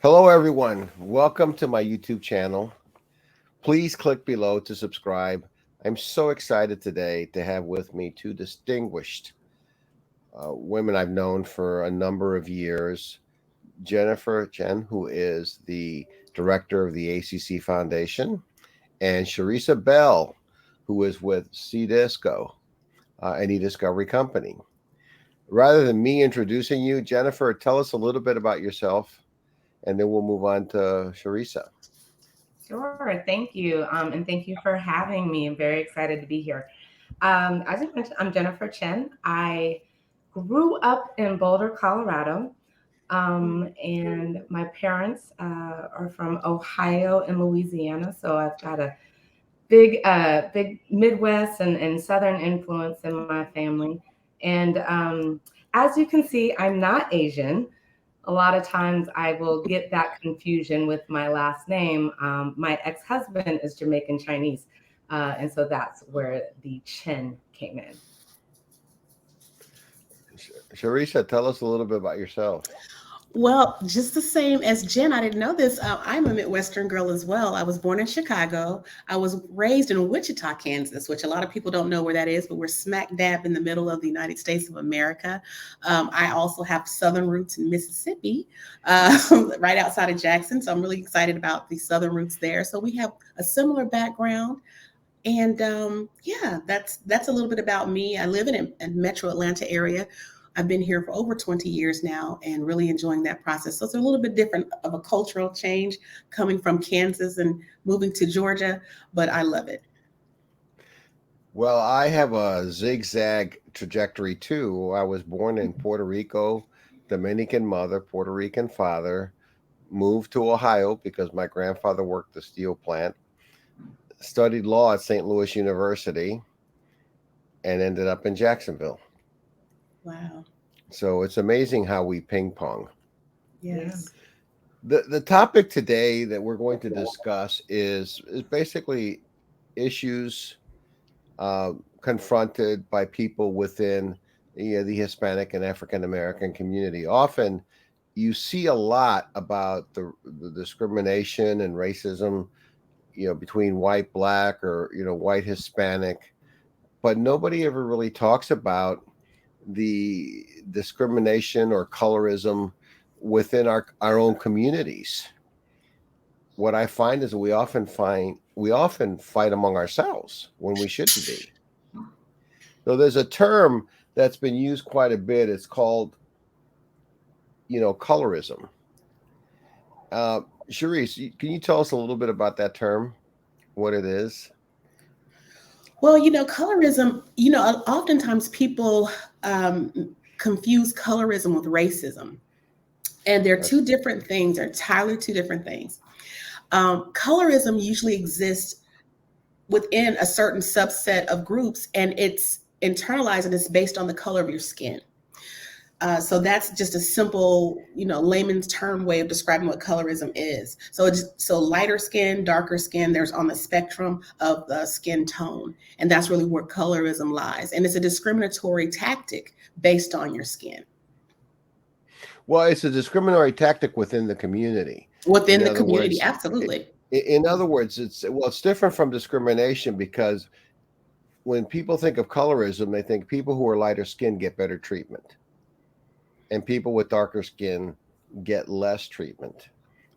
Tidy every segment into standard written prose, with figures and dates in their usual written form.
Hello, everyone. Welcome to my YouTube channel. Please click below to subscribe. I'm so excited today to have with me two distinguished women I've known for a number of years. Jennifer Chen, who is the director of the ACC Foundation, and Charisa Bell, who is with CDisco, an e-discovery company. Rather than me introducing you, Jennifer, tell us a little bit about yourself, and then we'll move on to Charisa. Sure, thank you. And thank you for having me. I'm very excited to be here. As you mentioned, I'm Jennifer Chen. I grew up in Boulder, Colorado, and my parents are from Ohio and Louisiana. So I've got a big Midwest and Southern influence in my family. And as you can see, I'm not Asian. A lot of times I will get that confusion with my last name. My ex-husband is Jamaican Chinese. And so that's where the Chen came in. Charisa, tell us a little bit about yourself. Well, just the same as Jen, I didn't know this. I'm a Midwestern girl as well. I was born in Chicago. I was raised in Wichita, Kansas, which a lot of people don't know where that is, but we're smack dab in the middle of the United States of America. I also have Southern roots in Mississippi, right outside of Jackson. So I'm really excited about the Southern roots there. So we have a similar background. And yeah, that's a little bit about me. I live in Metro Atlanta area. I've been here for over 20 years now and really enjoying that process. So it's a little bit different of a cultural change coming from Kansas and moving to Georgia, but I love it. Well, I have a zigzag trajectory too. I was born in Puerto Rico, Dominican mother, Puerto Rican father, moved to Ohio because my grandfather worked the steel plant, studied law at St. Louis University, and ended up in Jacksonville. Wow. So it's amazing how we ping pong. Yes. The topic today that we're going to discuss is basically issues confronted by people within the Hispanic and African American community. Often you see a lot about the discrimination and racism, between white, black, or, white, Hispanic, but nobody ever really talks about the discrimination or colorism within our own communities. What I find is that we often fight among ourselves when we shouldn't be. So there's a term that's been used quite a bit. It's called, colorism. Charisse, can you tell us a little bit about that term, what it is? Well, colorism, oftentimes people confuse colorism with racism. And they're two different things, they're entirely two different things. Colorism usually exists within a certain subset of groups, and it's internalized and it's based on the color of your skin. So that's just a simple, layman's term way of describing what colorism is. So lighter skin, darker skin, there's on the spectrum of the skin tone. And that's really where colorism lies. And it's a discriminatory tactic based on your skin. Well, it's a discriminatory tactic within the community. Within the community, absolutely. In other words, it's different from discrimination because when people think of colorism, they think people who are lighter skinned get better treatment, and people with darker skin get less treatment.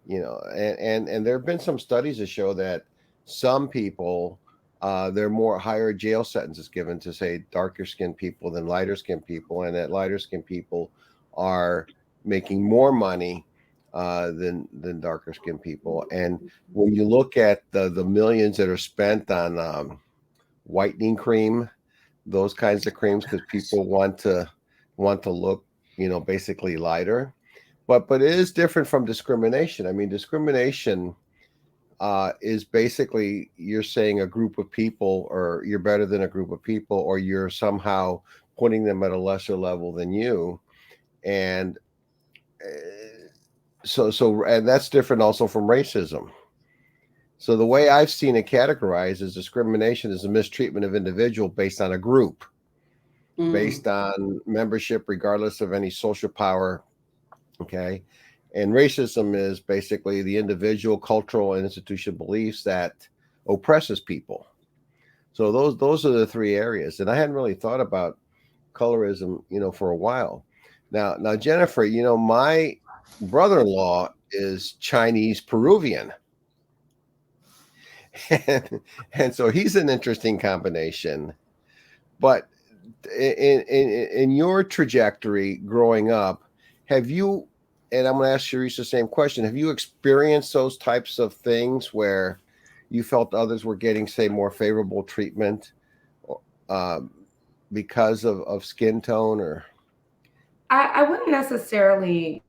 And there have been some studies that show that some people, there are more higher jail sentences given to, say, darker skinned people than lighter skinned people, and that lighter skinned people are making more money than darker skinned people. And when you look at the millions that are spent on whitening cream, those kinds of creams, because people want to look, basically lighter, but it is different from discrimination. I mean, discrimination is basically you're saying a group of people, or you're better than a group of people, or you're somehow putting them at a lesser level than you, and and that's different also from racism. So the way I've seen it categorized is discrimination is a mistreatment of individual based on a group, based on membership, regardless of any social power. Okay. And racism is basically the individual, cultural, and institutional beliefs that oppresses people. So those are the three areas. And I hadn't really thought about colorism, for a while. Now, Jennifer, my brother-in-law is Chinese Peruvian. And so he's an interesting combination. But in your trajectory growing up, have you, and I'm going to ask Charisse the same question, have you experienced those types of things where you felt others were getting, say, more favorable treatment because of skin tone? Or I wouldn't necessarily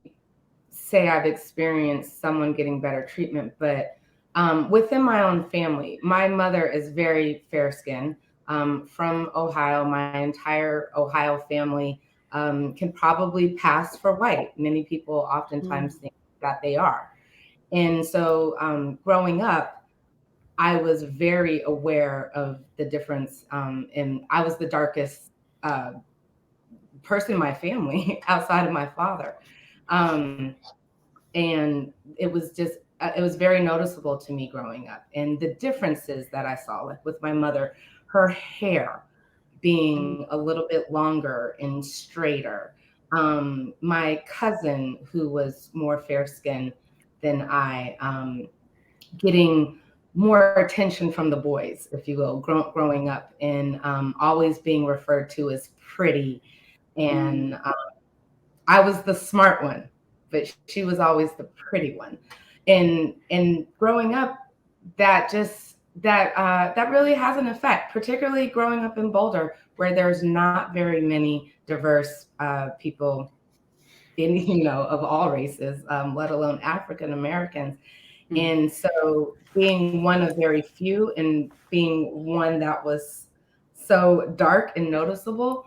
say I've experienced someone getting better treatment, but within my own family, my mother is very fair skinned, from Ohio. My entire Ohio family can probably pass for white. Many people oftentimes think that they are. And so growing up, I was very aware of the difference. And I was the darkest person in my family outside of my father. Um, and it was very noticeable to me growing up, and the differences that I saw, like with my mother, her hair being a little bit longer and straighter. My cousin, who was more fair skinned than I, getting more attention from the boys, if you will, growing up, and always being referred to as pretty. And I was the smart one, but she was always the pretty one. And growing up, that really has an effect, particularly growing up in Boulder, where there's not very many diverse people in of all races, let alone African Americans. And so being one of very few and being one that was so dark and noticeable,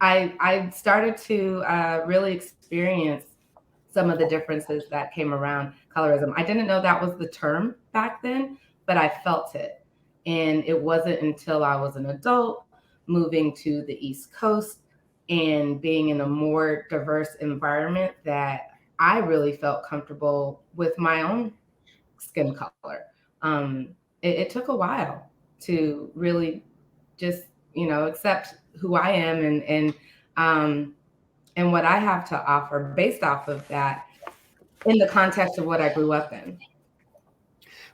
I started to really experience some of the differences that came around colorism. I didn't know that was the term back then, but I felt it. And it wasn't until I was an adult, moving to the East Coast and being in a more diverse environment, that I really felt comfortable with my own skin color. It took a while to really just, accept who I am, and what I have to offer based off of that, in the context of what I grew up in.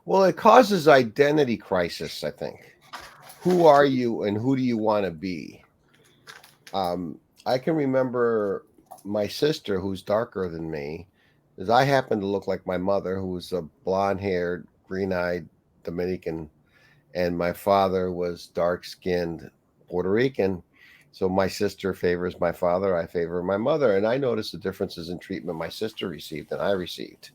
Well, it causes identity crisis, I think. Who are you and who do you want to be? I can remember my sister, who's darker than me, because I happen to look like my mother, who was a blonde-haired, green-eyed Dominican, and my father was dark-skinned Puerto Rican. So my sister favors my father, I favor my mother. And I noticed the differences in treatment my sister received and I received.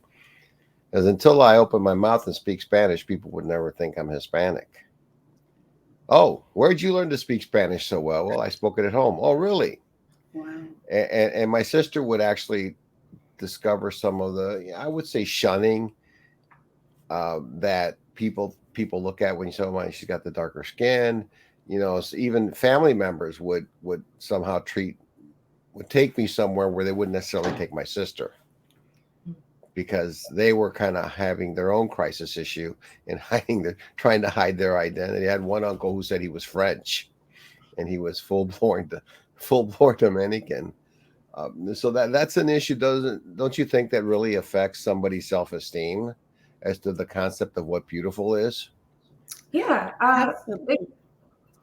Because until I open my mouth and speak Spanish, people would never think I'm Hispanic. Oh, where'd you learn to speak Spanish so well? Well, I spoke it at home. Oh, really? Wow. And my sister would actually discover some of the, I would say, shunning that people look at when you say, oh, she's got the darker skin. So even family members would somehow take me somewhere where they wouldn't necessarily take my sister, because they were kind of having their own crisis issue and trying to hide their identity. I had one uncle who said he was French, and he was full-born Dominican. So that's an issue. Don't you think that really affects somebody's self-esteem as to the concept of what beautiful is? Yeah.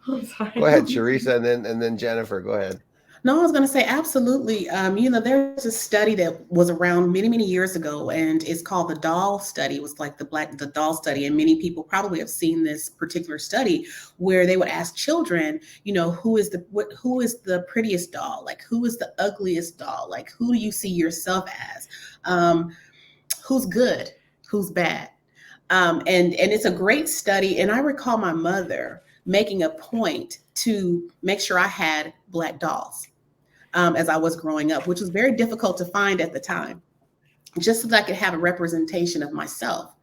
Go ahead, Charisa, and then Jennifer. Go ahead. No, I was going to say absolutely. There's a study that was around many, many years ago, and it's called the doll study. It was like the doll study, and many people probably have seen this particular study where they would ask children, who is the prettiest doll, like who is the ugliest doll, like who do you see yourself as, who's good, who's bad, and it's a great study. And I recall my mother making a point to make sure I had Black dolls as I was growing up, which was very difficult to find at the time, just so that I could have a representation of myself.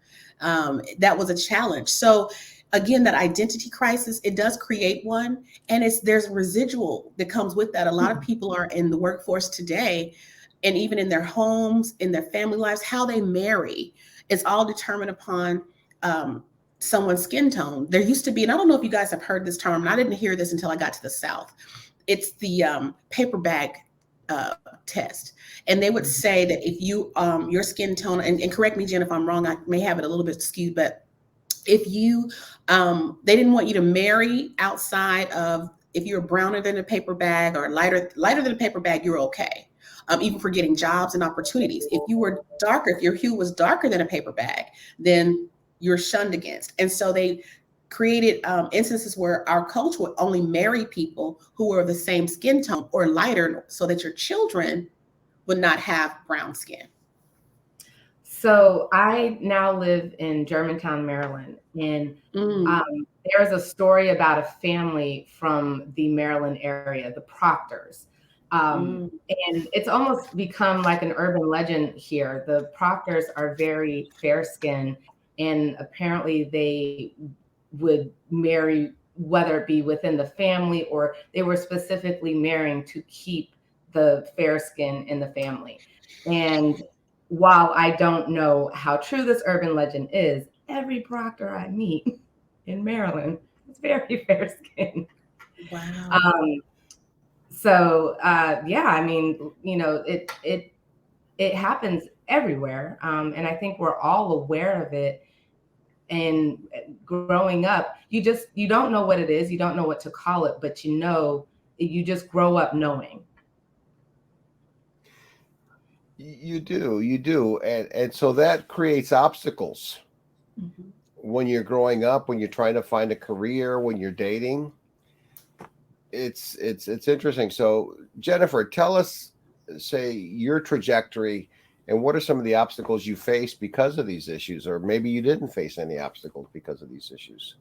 That was a challenge. So again, that identity crisis, it does create one, and there's residual that comes with that. A lot of people are in the workforce today, and even in their homes, in their family lives, how they marry, it's all determined upon someone's skin tone. There used to be, and I don't know if you guys have heard this term, and I didn't hear this until I got to the South. It's the paper bag test. And they would say that if you, your skin tone, and correct me, Jen, if I'm wrong, I may have it a little bit skewed, but if you, they didn't want you to marry outside of, if you're browner than a paper bag or lighter than a paper bag, you're okay. Even for getting jobs and opportunities. If you were darker, if your hue was darker than a paper bag, then you're shunned against. And so they created instances where our culture would only marry people who were of the same skin tone or lighter, so that your children would not have brown skin. So I now live in Germantown, Maryland, and there's a story about a family from the Maryland area, the Proctors. And it's almost become like an urban legend here. The Proctors are very fair-skinned, and apparently they would marry, whether it be within the family or they were specifically marrying to keep the fair skin in the family. And while I don't know how true this urban legend is, every Proctor I meet in Maryland is very fair skinned. Wow. So yeah, I mean, you know, it happens everywhere. And I think we're all aware of it. And growing up, you don't know what it is. You don't know what to call it, but you just grow up knowing. You do. And so that creates obstacles when you're growing up, when you're trying to find a career, when you're dating. It's interesting. So Jennifer, tell us, say, your trajectory and what are some of the obstacles you faced because of these issues, or maybe you didn't face any obstacles because of these issues.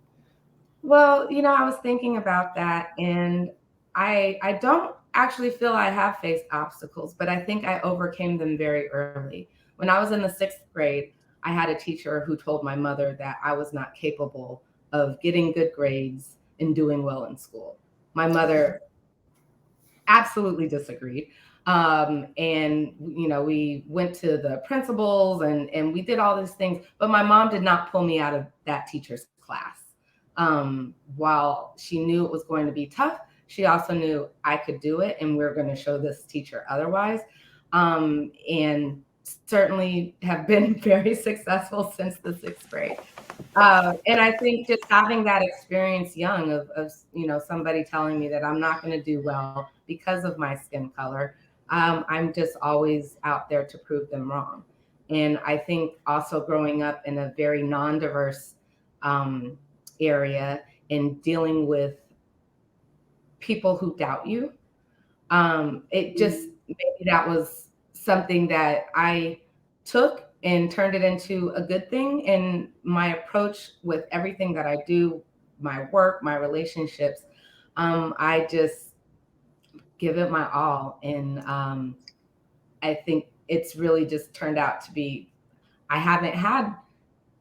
Well, you know, I was thinking about that, and I don't actually feel I have faced obstacles, but I think I overcame them very early. When I was in the 6th grade, I had a teacher who told my mother that I was not capable of getting good grades and doing well in school. My mother absolutely disagreed. And, you know, we went to the principals and we did all these things, but my mom did not pull me out of that teacher's class. While she knew it was going to be tough, she also knew I could do it, and we we're going to show this teacher otherwise. And certainly have been very successful since the 6th grade. And I think just having that experience young of you know, somebody telling me that I'm not going to do well because of my skin color, I'm just always out there to prove them wrong. And I think also growing up in a very non-diverse area and dealing with people who doubt you, it just, maybe that was something that I took and turned it into a good thing. And my approach with everything that I do, my work, my relationships, I just give it my all. And I think it's really just turned out to be, I haven't had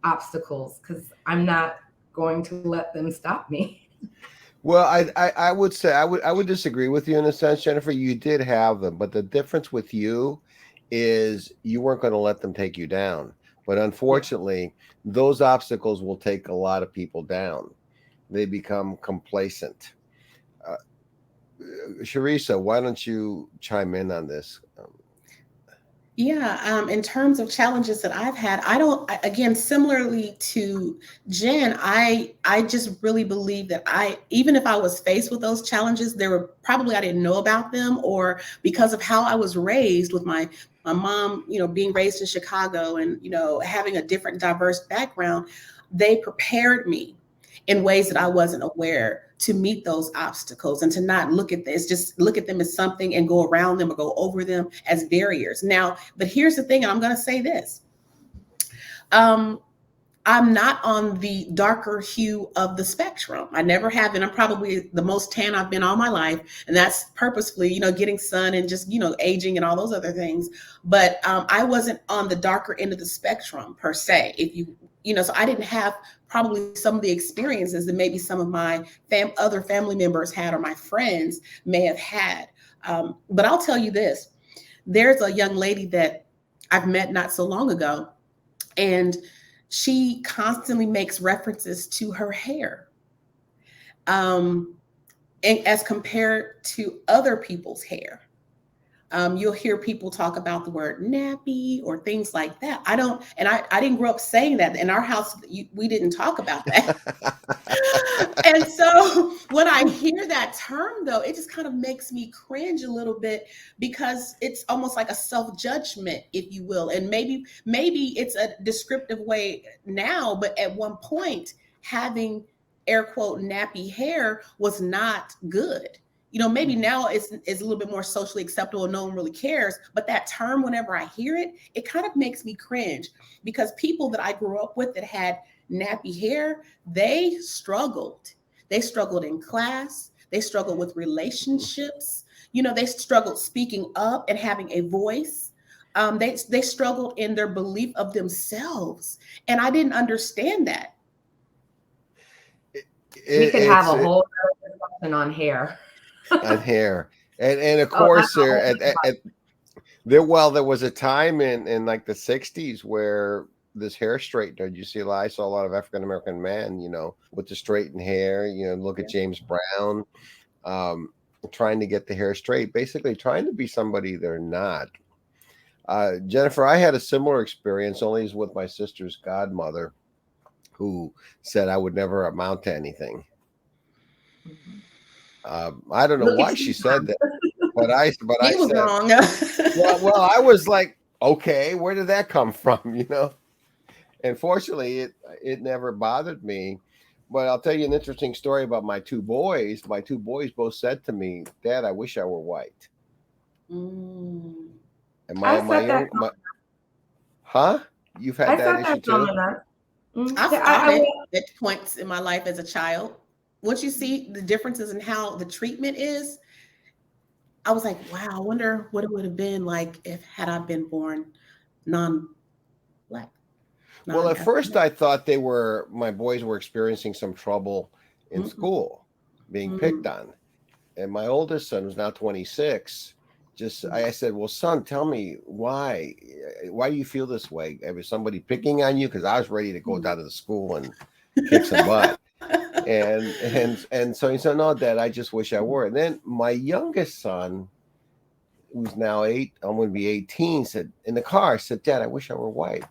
obstacles because I'm not going to let them stop me. Well, I would say I would disagree with you in a sense, Jennifer. You did have them, but the difference with you is you weren't going to let them take you down. But unfortunately, those obstacles will take a lot of people down. They become complacent. Charisa, why don't you chime in on this? Yeah, in terms of challenges that I've had, again, similarly to Jen, I just really believe that even if I was faced with those challenges, there were probably, I didn't know about them, or because of how I was raised with my mom, you know, being raised in Chicago and, you know, having a different diverse background, they prepared me in ways that I wasn't aware to meet those obstacles and to not look at this, just look at them as something and go around them or go over them as barriers. Now, but here's the thing, and I'm going to say this. I'm not on the darker hue of the spectrum. I never have been. I'm probably the most tan I've been all my life. And that's purposefully, you know, getting sun and just, you know, aging and all those other things. But I wasn't on the darker end of the spectrum per se. If you know, so I didn't have probably some of the experiences that maybe some of my other family members had or my friends may have had. But I'll tell you this. There's a young lady that I've met not so long ago, and she constantly makes references to her hair. Um, and as compared to other people's hair. You'll hear people talk about the word nappy or things like that. I don't, and I didn't grow up saying that. In our house, we didn't talk about that. And so when I hear that term, though, it just kind of makes me cringe a little bit, because it's almost like a self-judgment, if you will. And maybe it's a descriptive way now, but at one point, having air quote nappy hair was not good. Maybe now it's a little bit more socially acceptable. No one really cares. But that term, whenever I hear it, it kind of makes me cringe, because people that I grew up with that had nappy hair, they struggled. They struggled in class. They struggled with relationships. They struggled speaking up and having a voice. They struggled in their belief of themselves. And I didn't understand that. We could have a whole discussion on hair. On hair. And of course, there was a time in like the 60s where this hair straightener, I saw a lot of African American men, with the straightened hair. Look at James Brown, trying to get the hair straight, basically trying to be somebody they're not. Jennifer, I had a similar experience, only as with my sister's godmother, who said I would never amount to anything. I don't know why she said that, but I was said, wrong. well, I was like, okay, where did that come from? And fortunately, it never bothered me. But I'll tell you an interesting story about my two boys. My two boys both said to me, "Dad, I wish I were white." Mm. And you've had that issue too? I've thought it at points in my life as a child. Once you see the differences in how the treatment is, I was like, wow, I wonder what it would have been like had I been born non-Black. Well, at first I thought my boys were experiencing some trouble in school, being picked on. And my oldest son, who's now 26, I said, well, son, tell me why do you feel this way? Was somebody picking on you? Because I was ready to go down to the school and kick some butt. And so he said, no, Dad, I just wish I were. And then my youngest son, who's now 8, I'm going to be 18, said in the car, said, Dad, I wish I were white.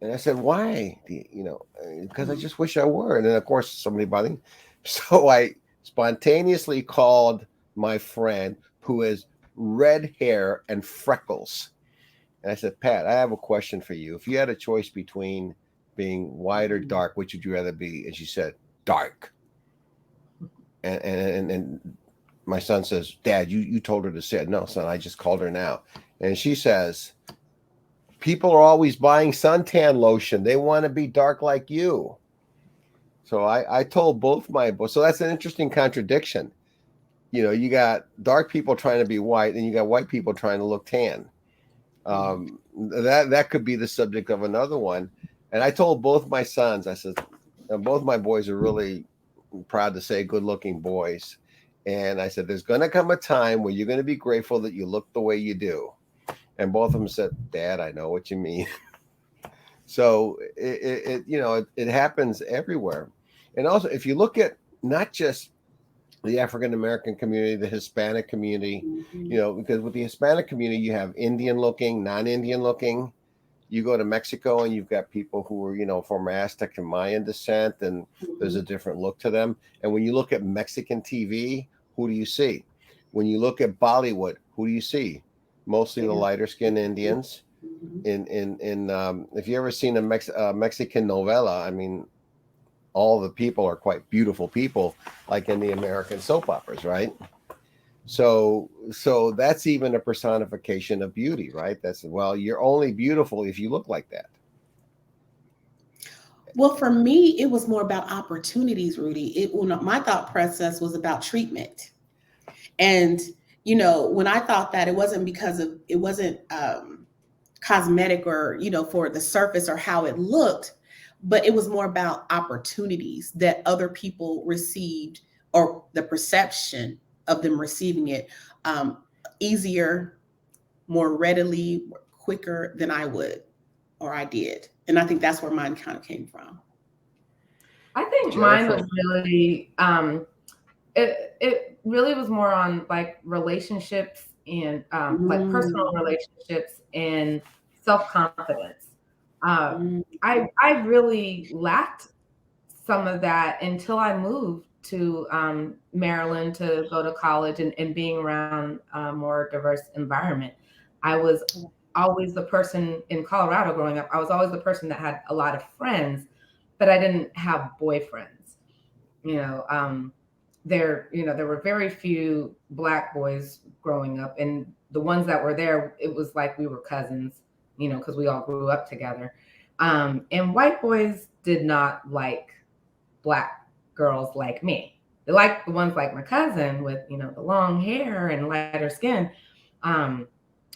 And I said, why? Because I just wish I were. And then, of course, somebody bothered me. So I spontaneously called my friend who has red hair and freckles. And I said, Pat, I have a question for you. If you had a choice between being white or dark, which would you rather be? And she said, dark. And my son says, Dad, you told her to say it. No, son, I just called her now. And she says, people are always buying suntan lotion. They want to be dark like you. So I told both my boys. So that's an interesting contradiction. You got dark people trying to be white, and you got white people trying to look tan. That could be the subject of another one. And I told both my sons, I said, both my boys are really proud to say good-looking boys. And I said, there's going to come a time where you're going to be grateful that you look the way you do. And both of them said, Dad, I know what you mean. So it happens everywhere. And also, if you look at not just the African American community, the Hispanic community, because with the Hispanic community, you have Indian looking, non-Indian looking. You go to Mexico and you've got people who are, from Aztec and Mayan descent, and there's a different look to them. And when you look at Mexican TV, who do you see? When you look at Bollywood, who do you see? Mostly the lighter skinned Indians. If you ever seen a Mexican novela, I mean, all the people are quite beautiful people, like in the American soap operas, right? So that's even a personification of beauty, right? You're only beautiful if you look like that. Well, for me, it was more about opportunities, Rudy. My thought process was about treatment. And, when I thought that, it wasn't cosmetic or, for the surface or how it looked, but it was more about opportunities that other people received, or the perception of them receiving it easier more readily, quicker than I would, or I did. And I think that's where mine kind of came from. I think mine was really it really was more on like relationships and like personal relationships and self-confidence. I really lacked some of that until I moved to Maryland to go to college and being around a more diverse environment. I was always the person in Colorado growing up. I was always the person that had a lot of friends, but I didn't have boyfriends. There were very few Black boys growing up, and the ones that were there, it was like we were cousins, because we all grew up together. And white boys did not like Black girls like me. They liked the ones like my cousin with, the long hair and lighter skin.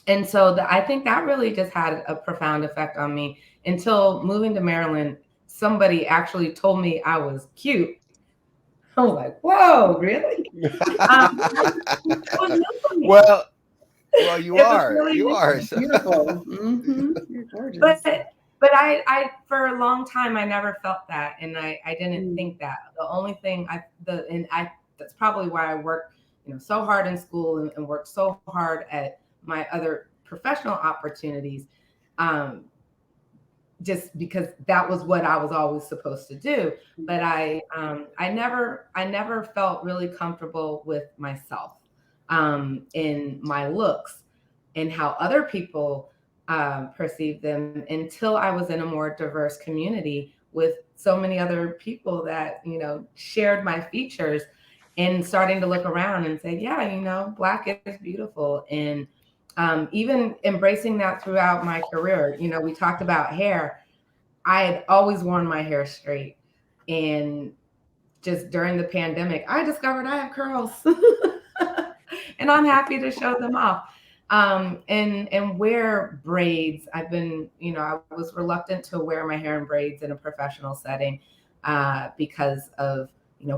And so I think that really just had a profound effect on me until moving to Maryland. Somebody actually told me I was cute. I was like, whoa, really? Well, you are. Really you are. Beautiful. You're gorgeous. But I for a long time I never felt that, and I didn't think that. The only thing that's probably why I worked so hard in school and worked so hard at my other professional opportunities, just because that was what I was always supposed to do. But I never felt really comfortable with myself, in my looks and how other people perceive them until I was in a more diverse community with so many other people that, shared my features, and starting to look around and say, yeah, Black is beautiful. And even embracing that throughout my career. We talked about hair. I had always worn my hair straight. And just during the pandemic, I discovered I have curls. And I'm happy to show them off. And wear braids. I've been, I was reluctant to wear my hair in braids in a professional setting because of,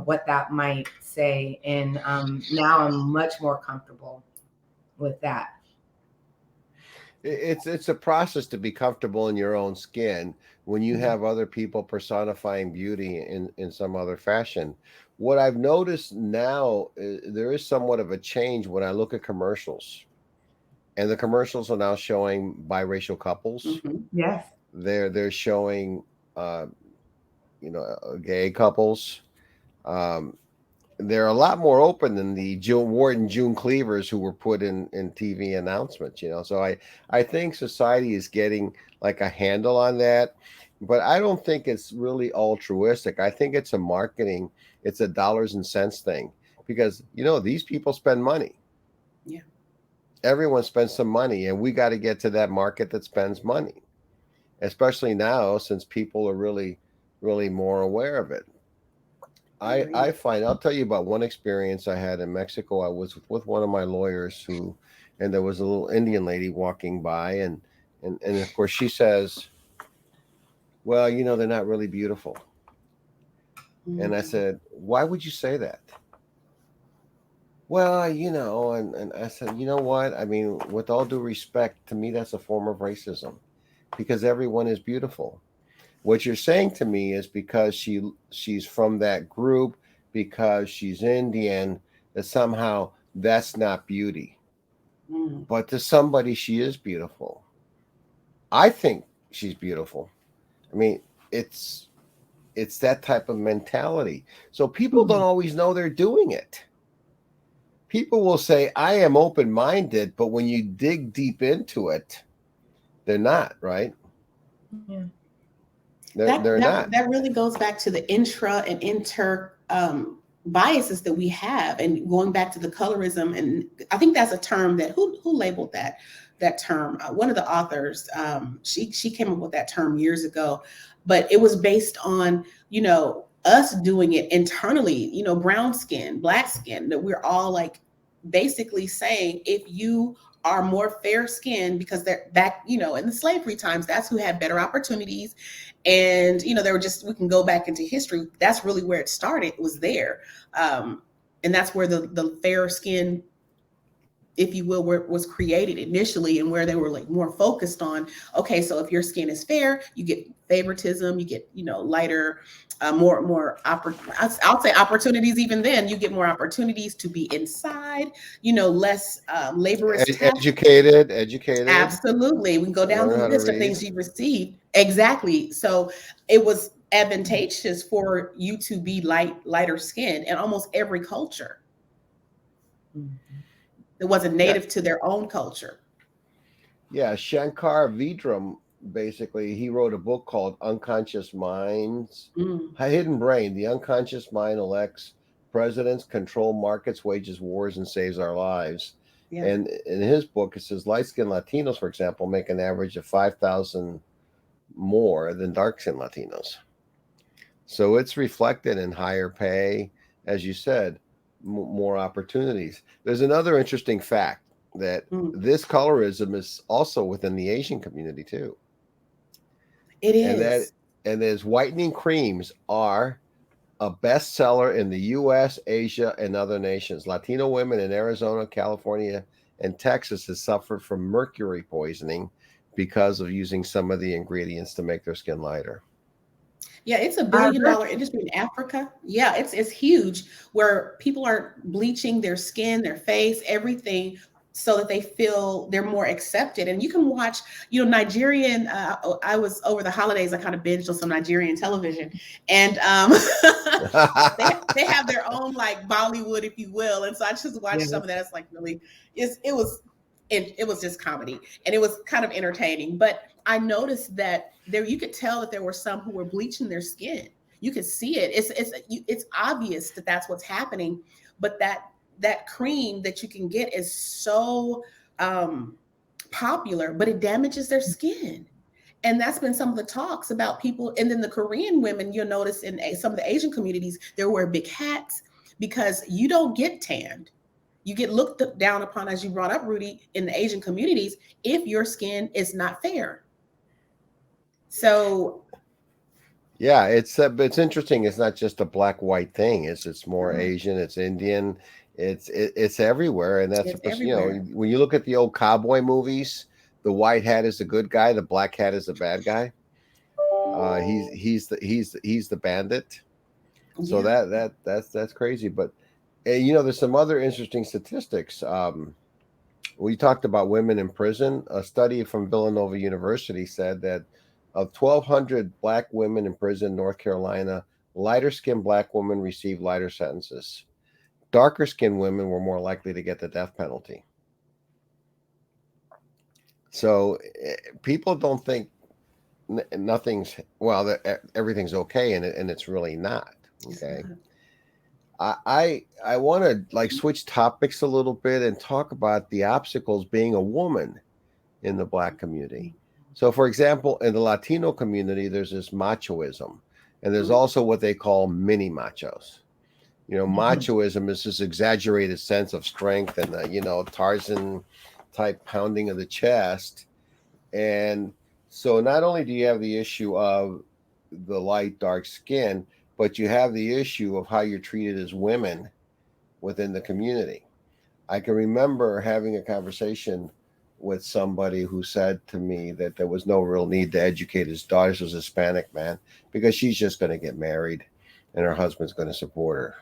what that might say. And now I'm much more comfortable with that. It's a process to be comfortable in your own skin when you have other people personifying beauty in some other fashion. What I've noticed now, there is somewhat of a change when I look at commercials. And the commercials are now showing biracial couples. Yes. They're showing gay couples. They're a lot more open than the Jill Ward and June Cleavers who were put in TV announcements, So I think society is getting like a handle on that, but I don't think it's really altruistic. I think it's a marketing, it's a dollars and cents thing, because these people spend money. Yeah. Everyone spends some money, and we got to get to that market that spends money, especially now since people are really, really more aware of it. I find, I'll tell you about one experience I had in Mexico. I was with one of my lawyers and there was a little Indian lady walking by, and of course she says, well, they're not really beautiful. And I said, why would you say that? Well, and I said, you know what? I mean, with all due respect, to me, that's a form of racism, because everyone is beautiful. What you're saying to me is because she's from that group, because she's Indian, that somehow that's not beauty. But to somebody, she is beautiful. I think she's beautiful. I mean, it's that type of mentality. So people don't always know they're doing it. People will say, I am open-minded, but when you dig deep into it, they're not, right? Yeah. They're not. That really goes back to the intra and inter biases that we have, and going back to the colorism. And I think that's a term that who labeled that term. One of the authors, she came up with that term years ago, but it was based on us doing it internally. Brown skin, Black skin, that we're all like basically saying, if you are more fair skinned, because they're back, in the slavery times, that's who had better opportunities. And, they were we can go back into history. That's really where it started, was there. And that's where the fair skin if you will, where it was created initially, and where they were like more focused on, okay, so if your skin is fair, you get favoritism, you get, lighter, I'll say opportunities. Even then, you get more opportunities to be inside, less laborious tasks. Educated, Absolutely. We can go down the learn how to list of read. things you received. Exactly. So it was advantageous for you to be lighter skinned in almost every culture. It wasn't Yeah, native to their own culture. yeah. Shankar Vidram, basically, he wrote a book called Unconscious Minds, Mm, Hidden Brain. The unconscious mind elects presidents, control markets, wages wars, and saves our lives. yeah. And in his book, it says light skinned Latinos, for example, make an average of 5,000 more than dark skinned Latinos. So it's reflected in higher pay, as you said, more opportunities. There's another interesting fact that Mm. this colorism is also within the Asian community too, It and that is. and as whitening creams are a bestseller in the U.S., Asia, and other nations. Latino women in Arizona, California, and Texas has suffered from mercury poisoning because of using some of the ingredients to make their skin lighter. Yeah, it's a Uh, billion that's- dollar industry in Africa. Yeah, it's huge, where people are bleaching their skin, their face, everything, so that they feel they're more accepted. And you can watch, Nigerian. I was over the holidays. I kind of binged on some Nigerian television, and they have their own like Bollywood, if you will. And so I just watched yeah. some of that. It's like really, it was just comedy, and it was kind of entertaining. But I noticed that there, you could tell that there were some who were bleaching their skin. You could see it. It's obvious that that's what's happening. But that cream that you can get is so um, popular, but it damages their skin. And that's been some of the talks about people. And then the Korean women, you'll notice in some of the Asian communities, they wear big hats because you don't get tanned. You get looked down upon, as you brought up, Rudy, in the Asian communities, if your skin is not fair. So, Yeah, it's interesting. It's not just a black white thing. It's more no, Asian. It's Indian. It's everywhere, and that's it's everywhere. when you look at the old cowboy movies, the white hat is the good guy, the black hat is the bad guy. He's the bandit. So Yeah. that's crazy. But there's some other interesting statistics. We talked about women in prison. A study from Villanova University said that of 1,200 black women in prison in North Carolina, lighter skinned black women received lighter sentences. Darker skinned women were more likely to get the death penalty. So people don't think nothing's, well, everything's okay, and it's really not. It's Okay. not. I want to like switch topics a little bit and talk about the obstacles being a woman in the black community. So, for example, in the Latino community, there's this machoism, and there's Mm, also what they call mini machos. Mhm. Machoism is this exaggerated sense of strength and Tarzan type pounding of the chest. And so, not only do you have the issue of the light dark skin, but you have the issue of how you're treated as women within the community. I can remember having a conversation with somebody who said to me that there was no real need to educate his daughter. She was a Hispanic man because she's just going to get married and her husband's going to support her.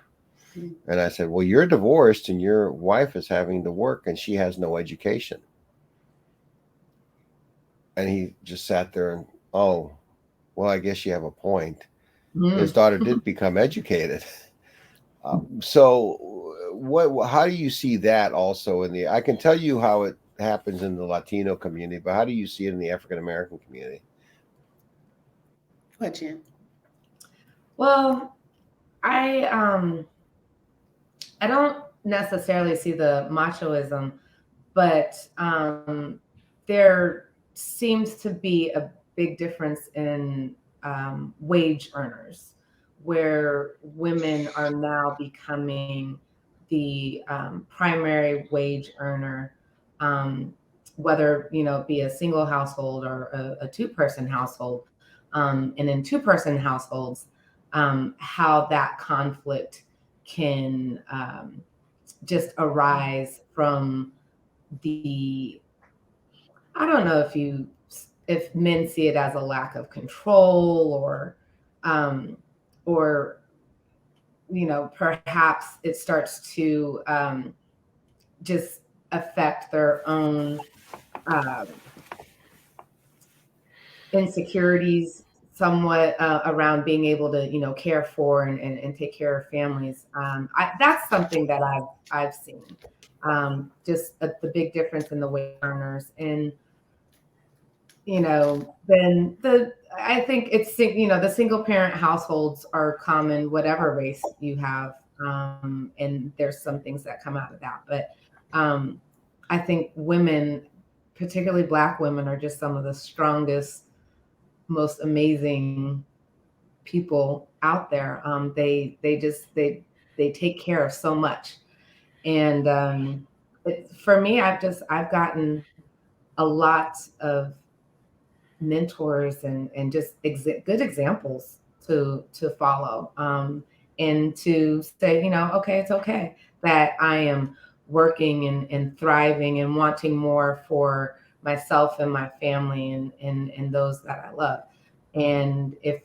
mm. And I said, well, you're divorced and your wife is having to work and she has no education. And he just sat there and, oh, well, I guess you have a point. His Mm. daughter did become educated. So, what? How do you see that also in the? I can tell you how it happens in the Latino community, but how do you see it in the African American community? Go ahead, Jen. Well, I I don't necessarily see the machoism, but there seems to be a big difference in wage earners, where women are now becoming the primary wage earner, um, whether it be a single household or a two-person household, and in two-person households, how that conflict can just arise from I don't know if men see it as a lack of control or perhaps it starts to just affect their own insecurities somewhat around being able to care for and take care of families. That's something that I've seen, just the big difference in the wage earners. And then I think it's the single parent households are common whatever race you have, and there's some things that come out of that, but I think women, particularly Black women, are just some of the strongest, most amazing people out there. They take care of so much, and for me, I've gotten a lot of mentors and just good examples to follow, and to say, okay, it's okay that I am working and thriving and wanting more for myself and my family and those that I love. And if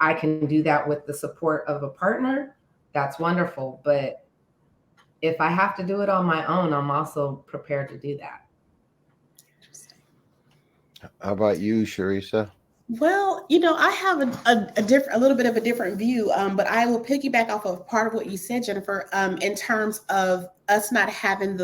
I can do that with the support of a partner, that's wonderful. But if I have to do it on my own, I'm also prepared to do that. How about you, Charisa? Well, I have a little bit of a different view, but I will piggyback off of part of what you said, Jennifer, in terms of us not having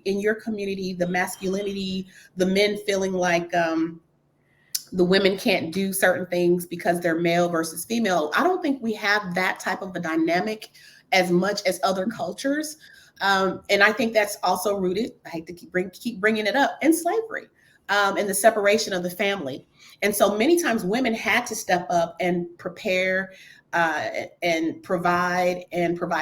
in your community, the masculinity, the men feeling like the women can't do certain things because they're male versus female. I don't think we have that type of a dynamic as much as other cultures. And I think that's also rooted, I hate to keep bringing it up, in slavery. And the separation of the family. And so many times women had to step up and prepare and provide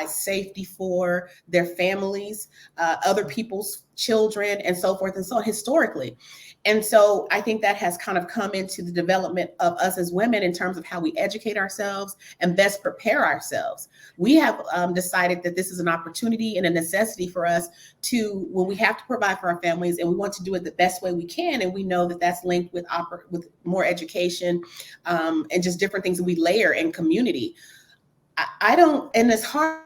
safety for their families, other people's children, and so forth and so on, historically. And so I think that has kind of come into the development of us as women in terms of how we educate ourselves and best prepare ourselves. We have decided that this is an opportunity and a necessity for us to, when we have to provide for our families and we want to do it the best way we can, and we know that that's linked with more education and just different things that we layer in community. I don't, and it's hard,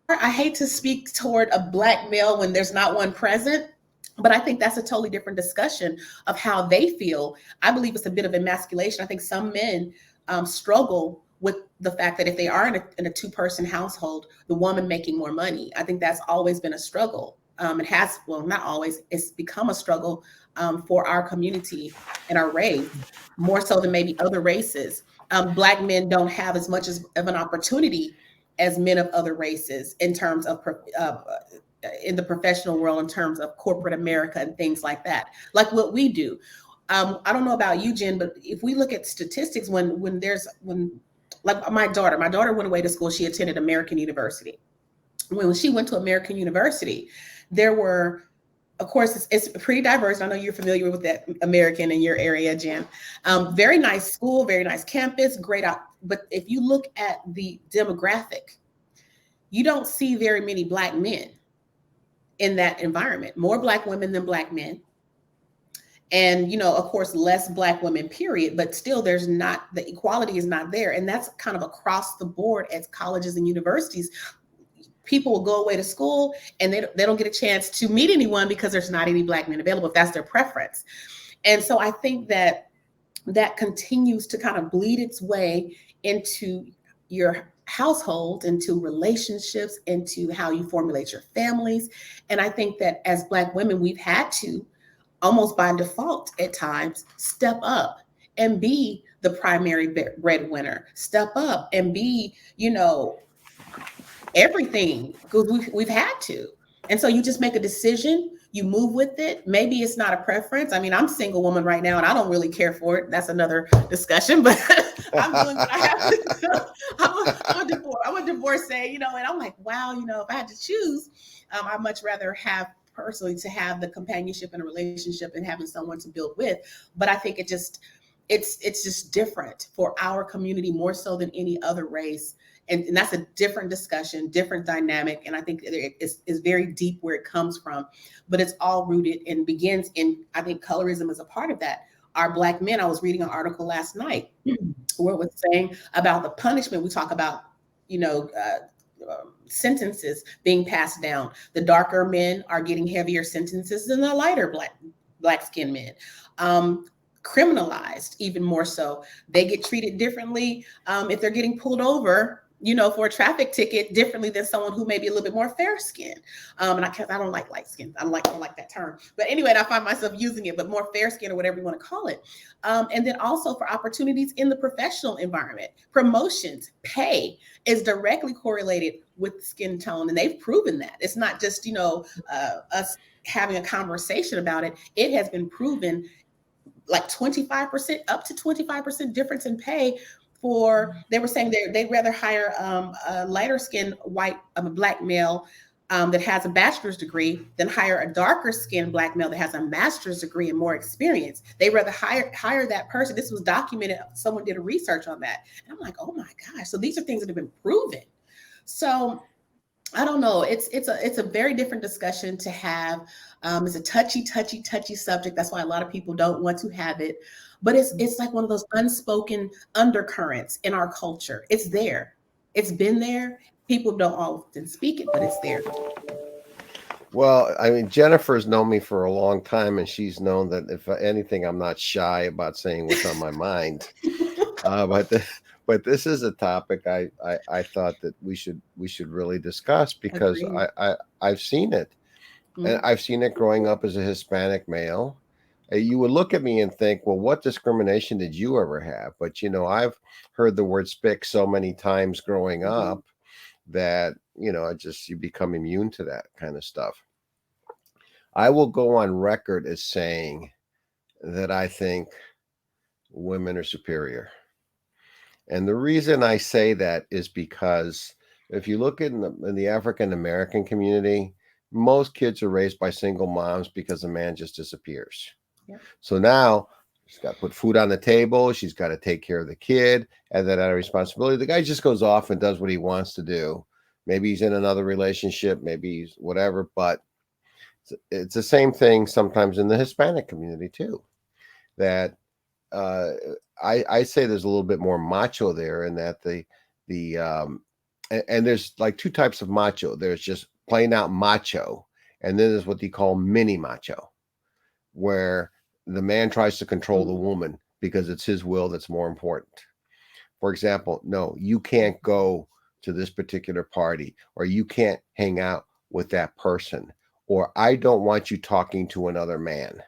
I hate to speak toward a Black male when there's not one present, but I think that's a totally different discussion of how they feel. I believe it's a bit of emasculation. I think some men struggle with the fact that if they are in a two-person household, the woman making more money. I think that's always been a struggle. It has, well, not always, it's become a struggle for our community and our race, more so than maybe other races. Black men don't have as much of an opportunity as men of other races in terms of in the professional world, in terms of corporate America and things like that, like what we do. I don't know about you, Jen, but if we look at statistics, when like my daughter went away to school, she attended American University. When she went to American University, there were, of course, it's pretty diverse. I know you're familiar with that American in your area, Jen. Very nice school, very nice campus, great out. But if you look at the demographic, you don't see very many Black men in that environment. More Black women than Black men. And, of course, less Black women, period. But still, the equality is not there. And that's kind of across the board at colleges and universities. People will go away to school and they don't get a chance to meet anyone because there's not any Black men available, if that's their preference. And so I think that continues to kind of bleed its way into your household, into relationships, into how you formulate your families. And I think that as Black women, we've had to, almost by default at times, step up and be the primary breadwinner, step up and be, everything, because we've had to. And so you just make a decision, you move with it. Maybe it's not a preference. I mean, I'm a single woman right now and I don't really care for it. That's another discussion, but I'm doing what I have to do. I'm a divorcee, and I'm like, wow, if I had to choose, I'd much rather have personally to have the companionship and a relationship and having someone to build with. But I think it's just different for our community more so than any other race. And that's a different discussion, different dynamic. And I think it's very deep where it comes from, but it's all rooted and begins in, I think colorism is a part of that. Our Black men, I was reading an article last night where it was saying about the punishment. We talk about, sentences being passed down. The darker men are getting heavier sentences than the lighter black skinned men. Criminalized even more so. They get treated differently if they're getting pulled over, for a traffic ticket, differently than someone who may be a little bit more fair skinned. And I don't like light skin. I don't like that term. But anyway, I find myself using it, but more fair skin or whatever you want to call it. And then also for opportunities in the professional environment, promotions, pay is directly correlated with skin tone. And they've proven that. It's not just, us having a conversation about it. It has been proven like 25%, up to 25% difference in pay. They were saying they'd rather hire a lighter skinned black male that has a bachelor's degree than hire a darker skinned black male that has a master's degree and more experience. They'd rather hire that person. This was documented. Someone did a research on that. And I'm like, oh my gosh. So these are things that have been proven. So I don't know. It's a very different discussion to have. It's a touchy subject. That's why a lot of people don't want to have it. But it's like one of those unspoken undercurrents in our culture. It's there. It's been there. People don't often speak it, but it's there. Well, I mean, Jennifer's known me for a long time, and she's known that if anything, I'm not shy about saying what's on my mind. But this is a topic I thought that we should really discuss because I've seen it, and I've seen it growing up as a Hispanic male. You would look at me and think, well, what discrimination did you ever have? But I've heard the word "spick" so many times growing up that you become immune to that kind of stuff. I will go on record as saying that I think women are superior. And the reason I say that is because if you look in the African American community, most kids are raised by single moms because the man just disappears. Yep. So now she's got to put food on the table. She's got to take care of the kid, and then out of responsibility, the guy just goes off and does what he wants to do. Maybe he's in another relationship, maybe he's whatever, but it's the same thing sometimes in the Hispanic community too. That I say there's a little bit more macho there, in that and there's like two types of macho. There's just plain out macho, and then there's what they call mini macho, where the man tries to control the woman because it's his will that's more important. For example, no, you can't go to this particular party, or you can't hang out with that person, or I don't want you talking to another man.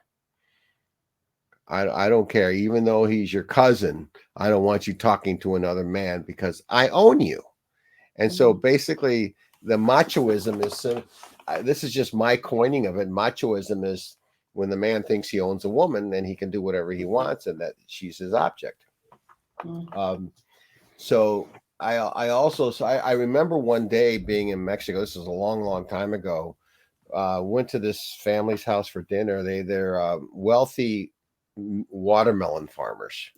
I don't care, even though he's your cousin, I don't want you talking to another man because I own you. And so basically the machoism is, this is just my coining of it. Machoism is when the man thinks he owns a woman and he can do whatever he wants and that she's his object. So I remember one day being in Mexico. This was a long time ago. Went to this family's house for dinner. They're wealthy watermelon farmers,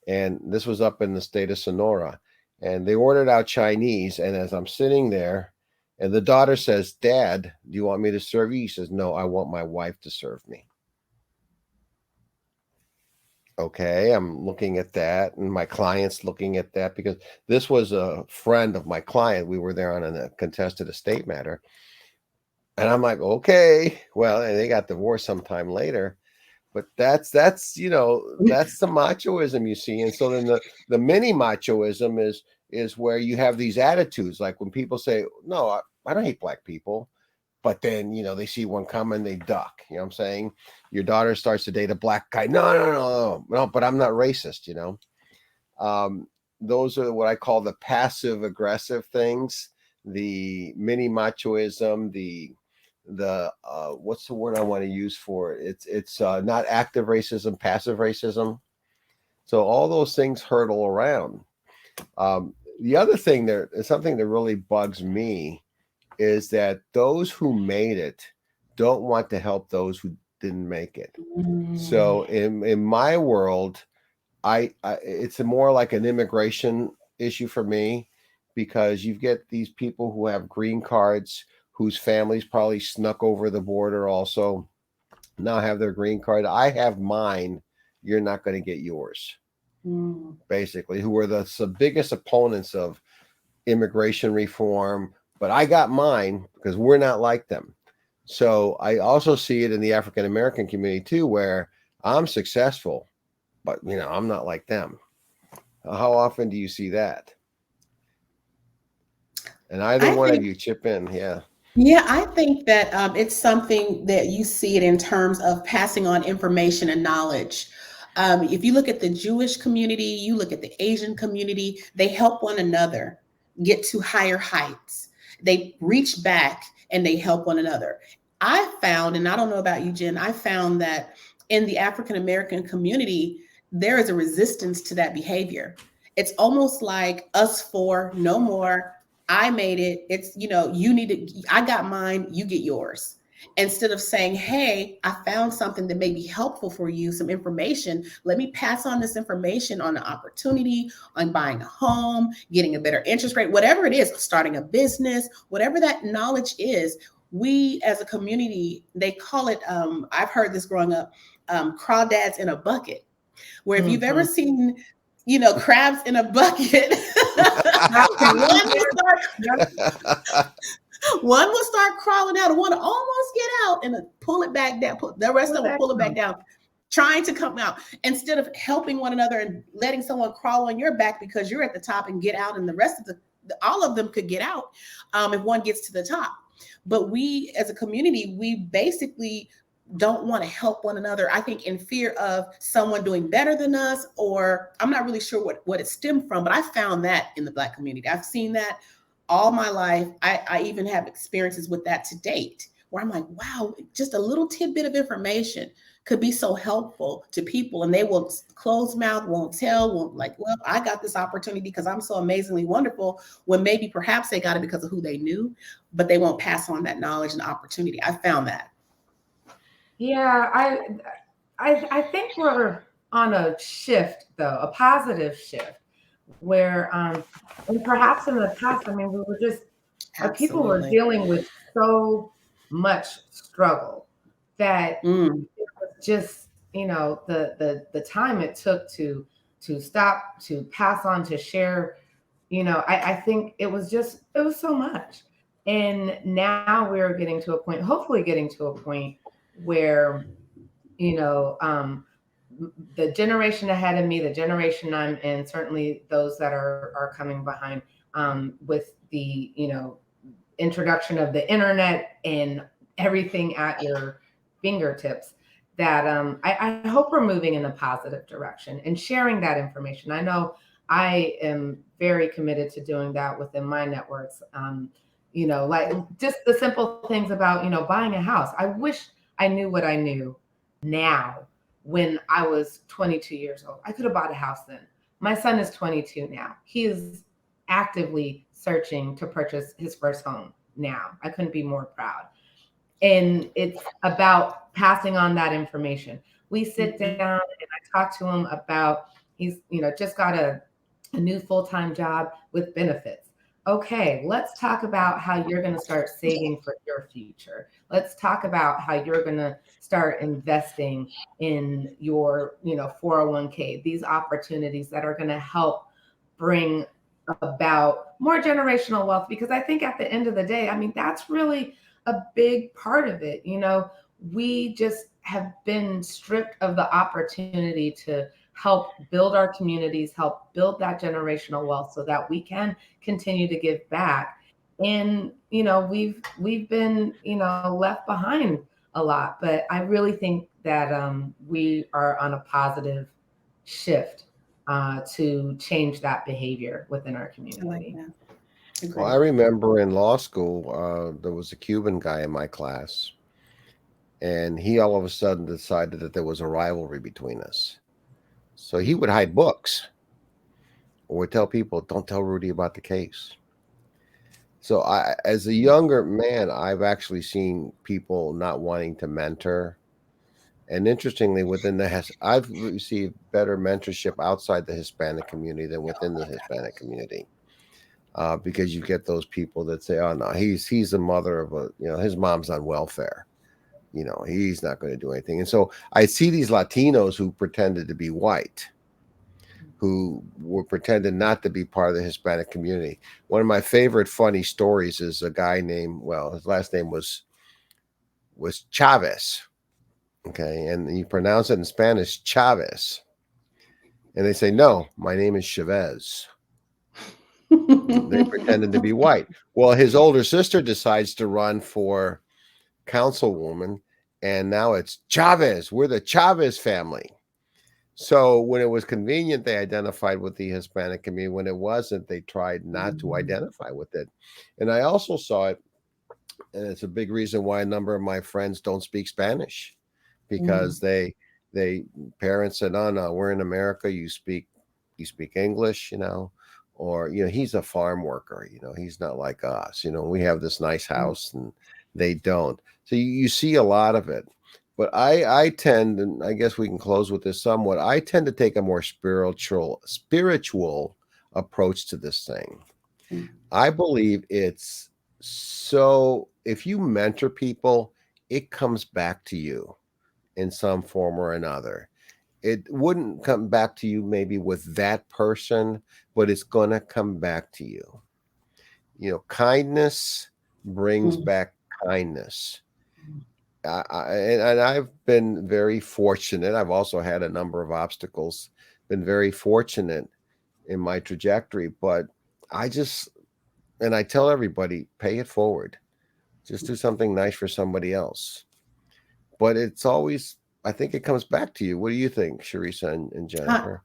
and this was up in the state of Sonora. And they ordered out Chinese. And as I'm sitting there, and the daughter says, "Dad, do you want me to serve you?" He says, "No, I want my wife to serve me." Okay, I'm looking at that, and my client's looking at that, because this was a friend of my client. We were there on a contested estate matter. And I'm like, okay, well, and they got divorced sometime later. But that's that's the machoism you see. And so then the mini machoism is where you have these attitudes, like when people say, "No, I don't hate black people," but then they see one coming, they duck. You know what I'm saying? Your daughter starts to date a black guy. No, but I'm not racist. Those are what I call the passive aggressive things, the mini machoism, the what's the word I want to use for it? It's not active racism, passive racism. So all those things hurtle around. The other thing, there is something that really bugs me, is that those who made it don't want to help those didn't make it. Mm. So in my world, I it's more like an immigration issue for me, because you get these people who have green cards whose families probably snuck over the border also, now have their green card. I have mine. You're not going to get yours. Mm. Basically, who are the biggest opponents of immigration reform, but I got mine because we're not like them. So I also see it in the African American community too, where I'm successful, but I'm not like them. How often do you see that? And either I one of think you chip in, yeah. Yeah, I think that it's something that you see it in terms of passing on information and knowledge. If you look at the Jewish community, you look at the Asian community, they help one another get to higher heights. They reach back and they help one another. I found, and I don't know about you, Jen, I found that in the African American community, there is a resistance to that behavior. It's almost like us four, no more. I made it. It's, you need to, I got mine, you get yours. Instead of saying, hey, I found something that may be helpful for you, some information. Let me pass on this information on an opportunity, on buying a home, getting a better interest rate, whatever it is, starting a business, whatever that knowledge is. We as a community, they call it, I've heard this growing up, crawdads in a bucket, where if you've ever seen, crabs in a bucket, one will start crawling out, and one will almost get out and pull it back down. The rest of them will pull it back down, trying to come out, instead of helping one another and letting someone crawl on your back because you're at the top and get out, and the rest of all of them could get out if one gets to the top. But we as a community, we basically don't want to help one another. I think in fear of someone doing better than us, or I'm not really sure what it stemmed from, but I found that in the Black community. I've seen that all my life. I even have experiences with that to date, where I'm like, wow, just a little tidbit of information could be so helpful to people, and they will close mouth, won't tell, won't well, I got this opportunity because I'm so amazingly wonderful, when maybe perhaps they got it because of who they knew, but they won't pass on that knowledge and opportunity. I found that. Yeah, I think we're on a shift, though, a positive shift, where and perhaps in the past, we were just our people were dealing with so much struggle that it was just the time it took to stop, to pass on, to share. I think it was so much, and now we're getting to a point, hopefully getting to a point where the generation ahead of me, the generation I'm in, certainly those that are coming behind, with the introduction of the internet and everything at your fingertips, that I hope we're moving in a positive direction and sharing that information. I know I am very committed to doing that within my networks. Like just the simple things about buying a house. I wish I knew what I knew now when I was 22 years old. I could have bought a house then. My son is 22 now. He is actively searching to purchase his first home now. I couldn't be more proud. And it's about passing on that information. We sit down and I talk to him about, he's just got a new full-time job with benefits. Okay, let's talk about how you're going to start saving for your future. Let's talk about how you're going to start investing in your, 401k, these opportunities that are going to help bring about more generational wealth. Because I think at the end of the day, that's really a big part of it. We just have been stripped of the opportunity to help build our communities, help build that generational wealth so that we can continue to give back. And, we've been, left behind a lot, but I really think that we are on a positive shift to change that behavior within our community. I like that. Well, I remember in law school, there was a Cuban guy in my class, and he all of a sudden decided that there was a rivalry between us. So he would hide books or would tell people, don't tell Rudy about the case. So as a younger man, I've actually seen people not wanting to mentor And interestingly, I've received better mentorship outside the Hispanic community than within the Hispanic community, because you get those people that say, "Oh no, he's a mother of a, his mom's on welfare, he's not going to do anything." And so I see these Latinos who pretended to be white, who were pretended not to be part of the Hispanic community. One of my favorite funny stories is a guy named, his last name was Chavez. Okay, and you pronounce it in Spanish Chavez, and they say, "No, my name is Chavez." They pretended to be white. Well, his older sister decides to run for councilwoman, and now it's Chavez. We're the Chavez family. So when it was convenient, they identified with the Hispanic community. When it wasn't, they tried not to identify with it. And I also saw it, and it's a big reason why a number of my friends don't speak Spanish, because they parents said, "Oh no, we're in America. You speak English, or he's a farm worker. He's not like us. We have this nice house, and they don't." So you see a lot of it. But I tend, and I guess we can close with this somewhat, I tend to take a more spiritual approach to this thing. I believe it's so, if you mentor people, it comes back to you in some form or another. It wouldn't come back to you maybe with that person, but it's going to come back to you. Kindness brings back kindness. And I've been very fortunate. I've also had a number of obstacles, been very fortunate in my trajectory, but I tell everybody, pay it forward. Just do something nice for somebody else. But it's always, I think it comes back to you. What do you think, Charisa and Jennifer?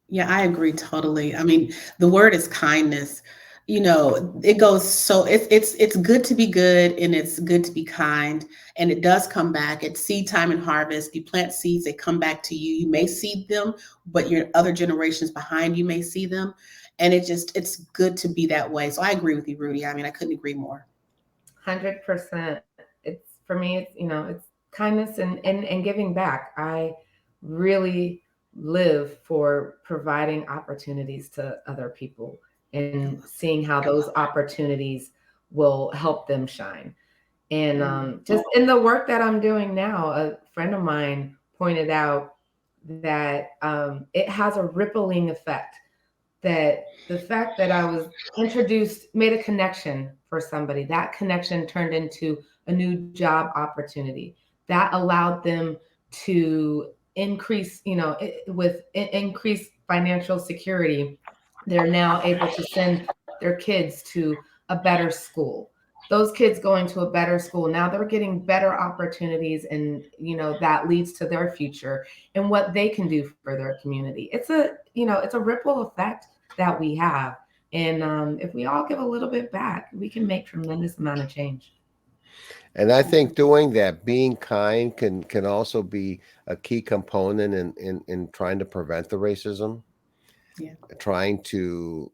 Yeah, I agree totally. I mean, the word is kindness. It goes, so it's good to be good, and it's good to be kind, and it does come back. It's seed time and harvest. You plant seeds, they come back to you. You may see them, but your other generations behind you may see them. And it's good to be that way. So I agree with you, Rudy. I mean, I couldn't agree more. 100%. It's, for me, it's kindness and giving back. I really live for providing opportunities to other people and seeing how those opportunities will help them shine. And just in the work that I'm doing now, a friend of mine pointed out that it has a rippling effect. That the fact that I was introduced, made a connection for somebody, that connection turned into a new job opportunity that allowed them to increase, with increased financial security. They're now able to send their kids to a better school. Those kids going to a better school, now they're getting better opportunities, and that leads to their future and what they can do for their community. It's a ripple effect that we have. And if we all give a little bit back, we can make tremendous amount of change. And I think doing that, being kind, can also be a key component in trying to prevent the racism. Yeah. Trying to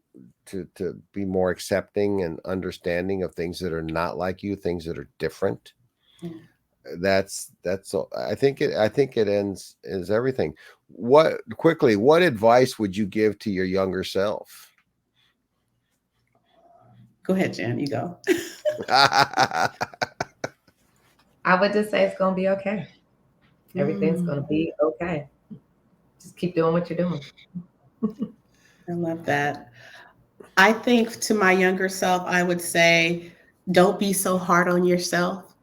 be more accepting and understanding of things that are not like you, things that are different. That's I think it is everything. What advice would you give to your younger self? Go ahead, Jen, you go. I would just say it's going to be okay. Everything's going to be okay. Just keep doing what you're doing. I love that. I think to my younger self, I would say, don't be so hard on yourself.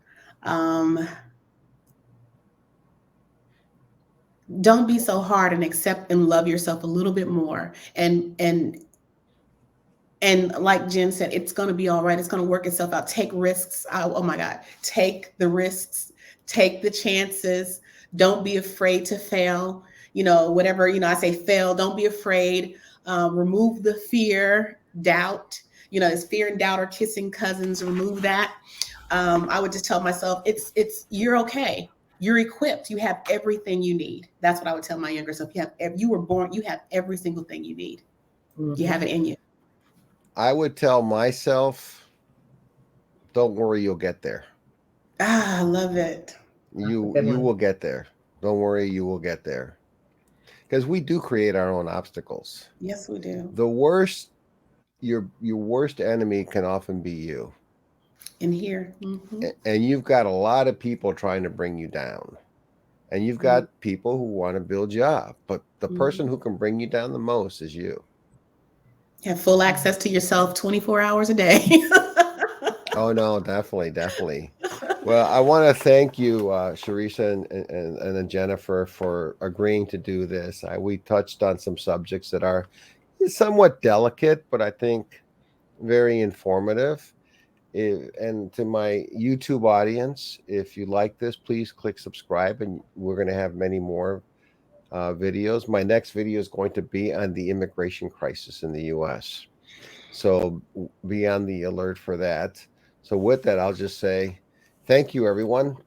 Don't be so hard, and accept and love yourself a little bit more. And like Jen said, it's going to be all right. It's going to work itself out. Take risks. Oh my God. Take the risks. Take the chances. Don't be afraid to fail. Whatever, I say fail. Don't be afraid. Remove the fear, doubt. Is fear and doubt are kissing cousins. Remove that. I would just tell myself, you're okay. You're equipped. You have everything you need. That's what I would tell my younger self. You were born. You have every single thing you need. Mm-hmm. You have it in you. I would tell myself, don't worry, you'll get there. I love it. You will get there. Don't worry, you will get there. Because we do create our own obstacles. Yes, we do. The worst, your worst enemy can often be you. In here. And you've got a lot of people trying to bring you down. And you've got people who want to build you up. But the person who can bring you down the most is you. You have full access to yourself 24 hours a day. Oh, no, definitely, definitely. Well, I want to thank you, Charisa and then Jennifer, for agreeing to do this. We touched on some subjects that are somewhat delicate, but I think very informative. And to my YouTube audience, if you like this, please click subscribe, and we're going to have many more videos. My next video is going to be on the immigration crisis in the U.S. So be on the alert for that. So with that, I'll just say thank you, everyone.